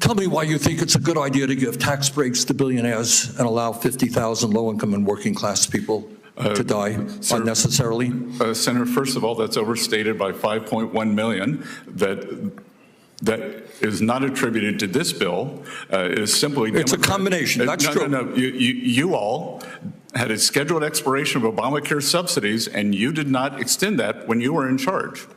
Tell me why you think it's a good idea to give tax breaks to billionaires and allow 50,000 low-income and working-class people to die unnecessarily? Senator, first of all, that's overstated by 5.1 million. That is not attributed to this bill. It is simply it's a combination. That's true. No. You all had a scheduled expiration of Obamacare subsidies, and you did not extend that when you were in charge.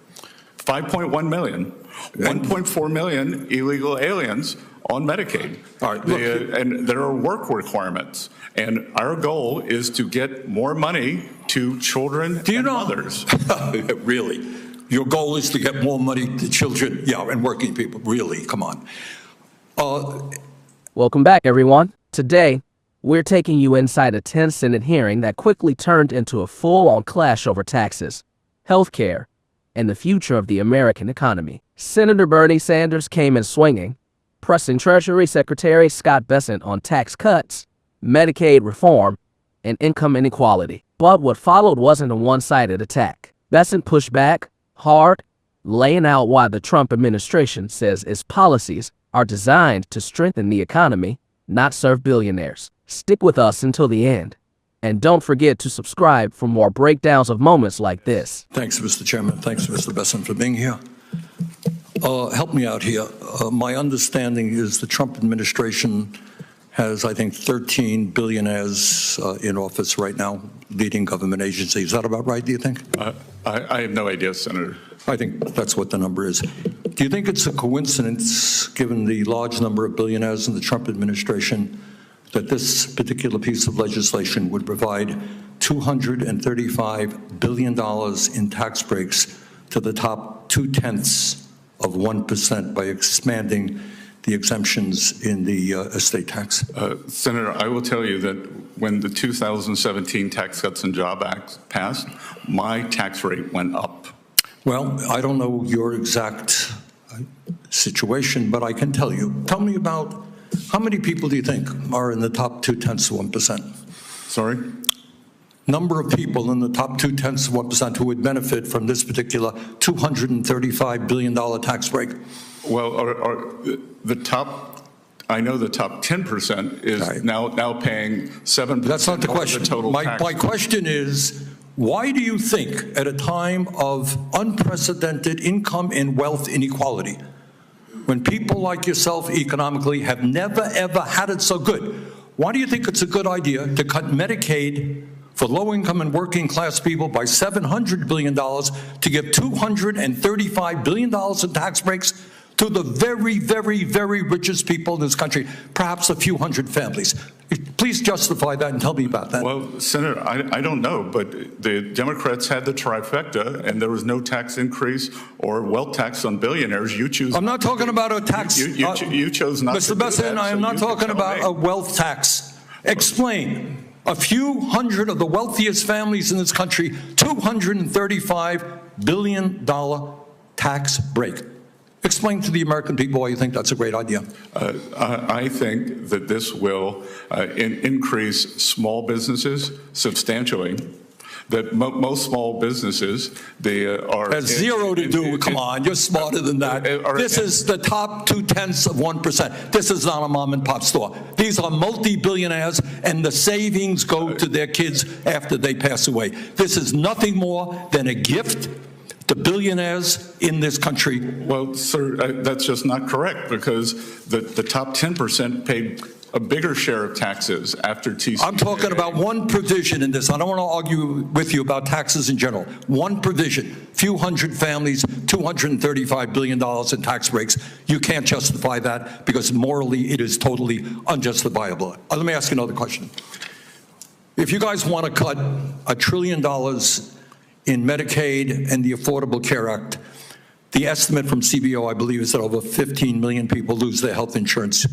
5.1 million. 1.4 million illegal aliens on Medicaid. All right, look, and there are work requirements. And our goal is to get more money to children and mothers. Really? Your goal is to get more money to children, and working people. Really? Come on. Welcome back, everyone. Today, we're taking you inside a tense Senate hearing that quickly turned into a full-on clash over taxes, healthcare, and the future of the American economy. Senator Bernie Sanders came in swinging, pressing Treasury Secretary Scott Bessent on tax cuts, Medicaid reform, and income inequality. But what followed wasn't a one-sided attack. Bessent pushed back hard, laying out why the Trump administration says its policies are designed to strengthen the economy, not serve billionaires. Stick with us until the end. And don't forget to subscribe for more breakdowns of moments like this. Thanks, Mr. Chairman. Thanks, Mr. Bessent, for being here. Help me out here. My understanding is the Trump administration has, I think, 13 billionaires in office right now, leading government agencies. Is that about right, do you think? I have no idea, Senator. I think that's what the number is. Do you think it's a coincidence, given the large number of billionaires in the Trump administration, that this particular piece of legislation would provide $235 billion in tax breaks to the top 0.2% by expanding the exemptions in the estate tax? Senator, I will tell you that when the 2017 Tax Cuts and Jobs Act passed, my tax rate went up. Well, I don't know your exact situation, but I can tell you. Tell me about how many people do you think are in the top 0.2%? Sorry? Number of people in the top 0.2% who would benefit from this particular $235 billion tax break. Well, I know the top 10% is right. now paying 7%. That's not the question. The total tax. My question is, why do you think at a time of unprecedented income and wealth inequality, when people like yourself economically have never, ever had it so good, why do you think it's a good idea to cut Medicaid for low-income and working-class people by $700 billion to give $235 billion in tax breaks to the very, very, very richest people in this country, perhaps a few hundred families? Please justify that and tell me about that. Well, Senator, I don't know, but the Democrats had the trifecta, and there was no tax increase or wealth tax on billionaires. You choose. I'm not talking about a tax. You chose not Mr. to Bessent, do that, I am not talking about a wealth tax. Explain. A few hundred of the wealthiest families in this country, $235 billion tax break. Explain to the American people why you think that's a great idea. I think that this will increase small businesses substantially. That most small businesses, they are... Has zero to do with, come on, you're smarter than that. This is the top 0.2%. This is not a mom and pop store. These are multi-billionaires, and the savings go to their kids after they pass away. This is nothing more than a gift to billionaires in this country. Well, sir, that's just not correct, because the top 10% paid a bigger share of taxes after TCJA. I'm talking about one provision in this. I don't want to argue with you about taxes in general. One provision, few hundred families, $235 billion in tax breaks. You can't justify that because morally it is totally unjustifiable. Let me ask you another question. If you guys want to cut $1 trillion in Medicaid and the Affordable Care Act, the estimate from CBO, I believe, is that over 15 million people lose their health insurance.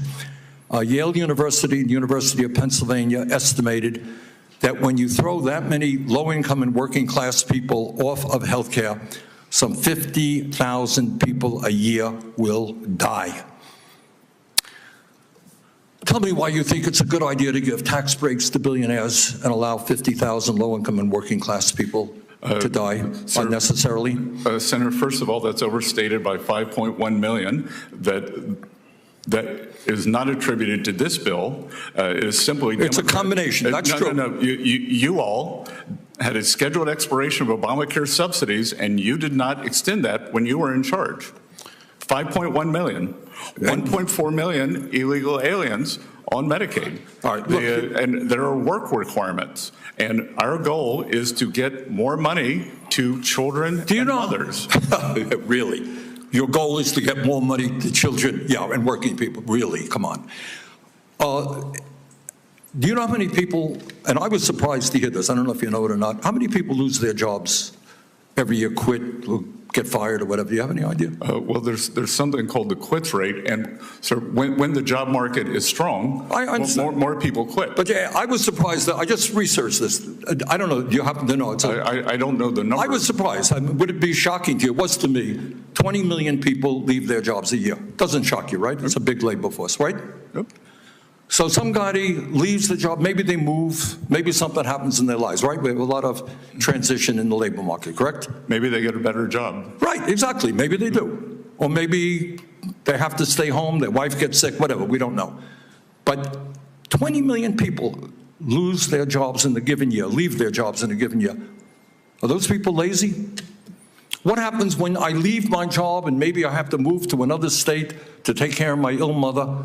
Yale University and the University of Pennsylvania estimated that when you throw that many low-income and working-class people off of health care, some 50,000 people a year will die. Tell me why you think it's a good idea to give tax breaks to billionaires and allow 50,000 low-income and working-class people to die unnecessarily? Senator, first of all, that's overstated by 5.1 million. that is not attributed to this bill. It is simply It's a combination. That's true. No. You all had a scheduled expiration of Obamacare subsidies, and you did not extend that when you were in charge. 5.1 million, 1.4 million illegal aliens on Medicaid. All right, look, And there are work requirements. And our goal is to get more money to children and mothers. Really? Your goal is to get more money to children, and working people. Really? Come on. Do you know how many people, and I was surprised to hear this, I don't know if you know it or not, how many people lose their jobs every year, quit, or get fired or whatever? Do you have any idea? Well, there's something called the quits rate, and so when the job market is strong, more people quit. But yeah, I was surprised that I just researched this. I don't know. Do you happen to know? I don't know the number. I was surprised. Would it be shocking to you? It was to me. 20 million people leave their jobs a year. Doesn't shock you, right? It's a big labor force, right? Yep. So somebody leaves the job, maybe they move, maybe something happens in their lives, right? We have a lot of transition in the labor market, correct? Maybe they get a better job. Right, exactly. Maybe they do. Or maybe they have to stay home, their wife gets sick, whatever, we don't know. But 20 million people lose their jobs in a given year, leave their jobs in a given year. Are those people lazy? What happens when I leave my job and maybe I have to move to another state to take care of my ill mother?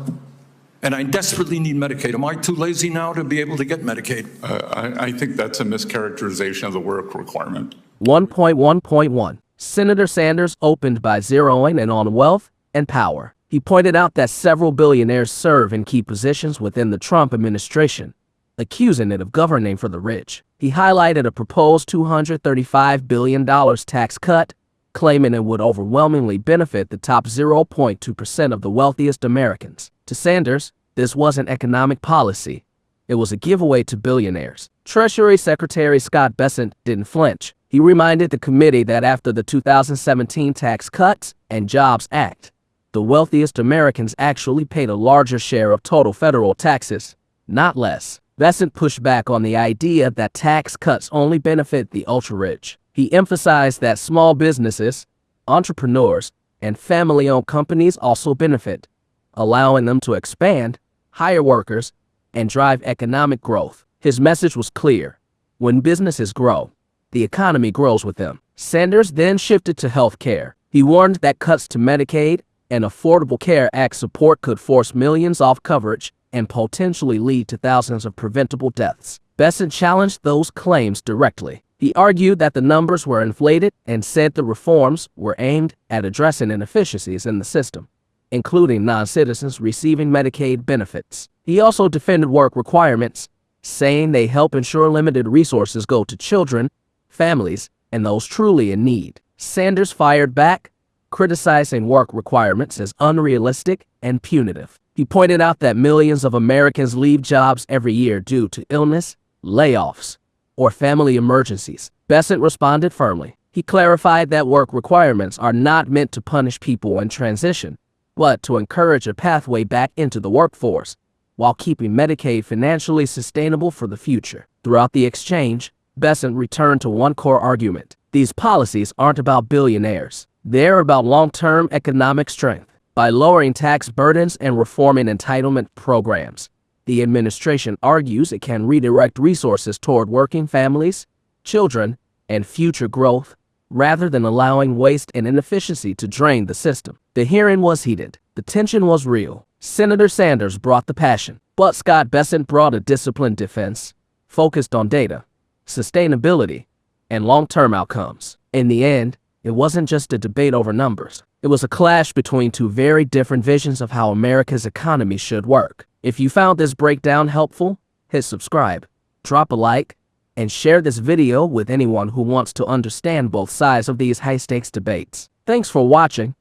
And I desperately need Medicaid. Am I too lazy now to be able to get Medicaid? I think that's a mischaracterization of the work requirement. 1.1.1. Senator Sanders opened by zeroing in on wealth and power. He pointed out that several billionaires serve in key positions within the Trump administration, accusing it of governing for the rich. He highlighted a proposed $235 billion tax cut, claiming it would overwhelmingly benefit the top 0.2% of the wealthiest Americans. To Sanders, this wasn't economic policy. It was a giveaway to billionaires. Treasury Secretary Scott Bessent didn't flinch. He reminded the committee that after the 2017 Tax Cuts and Jobs Act, the wealthiest Americans actually paid a larger share of total federal taxes, not less. Bessent pushed back on the idea that tax cuts only benefit the ultra-rich. He emphasized that small businesses, entrepreneurs, and family-owned companies also benefit, allowing them to expand, hire workers, and drive economic growth. His message was clear. When businesses grow, the economy grows with them. Sanders then shifted to health care. He warned that cuts to Medicaid and Affordable Care Act support could force millions off coverage and potentially lead to thousands of preventable deaths. Bessent challenged those claims directly. He argued that the numbers were inflated and said the reforms were aimed at addressing inefficiencies in the system, including non-citizens receiving Medicaid benefits. He also defended work requirements, saying they help ensure limited resources go to children, families, and those truly in need. Sanders fired back, criticizing work requirements as unrealistic and punitive. He pointed out that millions of Americans leave jobs every year due to illness, layoffs, or family emergencies. Bessent responded firmly. He clarified that work requirements are not meant to punish people in transition, but to encourage a pathway back into the workforce, while keeping Medicaid financially sustainable for the future. Throughout the exchange, Bessent returned to one core argument. These policies aren't about billionaires. They're about long-term economic strength. By lowering tax burdens and reforming entitlement programs, the administration argues it can redirect resources toward working families, children, and future growth, rather than allowing waste and inefficiency to drain the system. The hearing was heated. The tension was real. Senator Sanders brought the passion, but Scott Bessent brought a disciplined defense, focused on data, sustainability, and long-term outcomes. In the end, it wasn't just a debate over numbers. It was a clash between two very different visions of how America's economy should work. If you found this breakdown helpful, hit subscribe, drop a like, and share this video with anyone who wants to understand both sides of these high-stakes debates. Thanks for watching,